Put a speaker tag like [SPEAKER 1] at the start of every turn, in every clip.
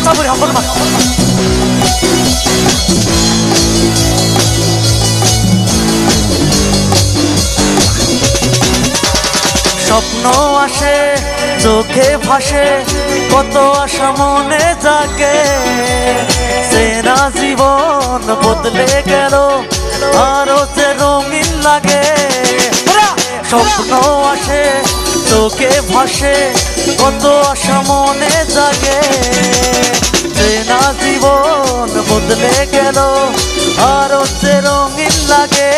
[SPEAKER 1] সাবুরি হাম্বল মা স্বপ্ন আসে চোখে ভাসে কত আশা মনে জাগে সেনা জীবন বদলে গেল আরো যে রঙিন লাগে স্বপ্ন আসে চোখে ভাসে কত আশা মনে জাগে সেনা জীবন বদলে গেল আরো যে রঙিন লাগে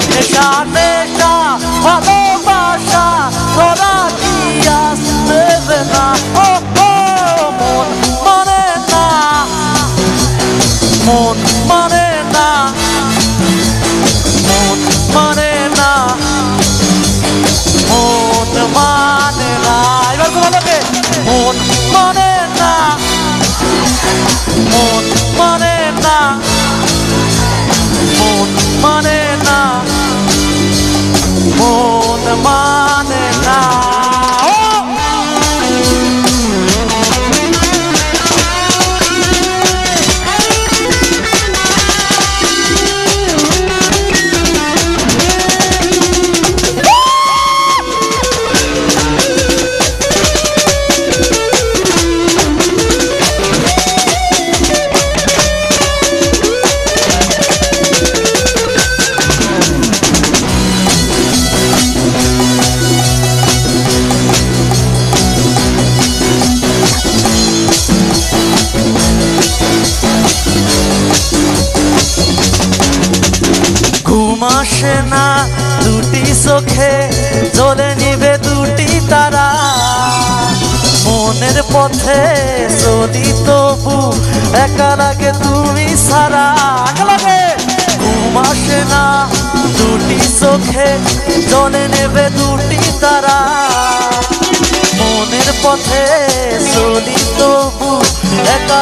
[SPEAKER 1] নেশা নেশা ভালোবাসা তোরা কি আসবে না ও মন মানে না মন মানে না মন মানে না মন মানে না এবার তোমাদেরকে মন মানে না মন মানে না মন মানে না মন মানে না আসে না দুটি চোখে জ্বলে নিবে দুটি তারা মনের পথে চলি তবু একা লাগে তুমি সারা ঘুম আসে না দুটি চোখে জ্বলে নেবে দুটি তারা মনের পথে চলি তবু একা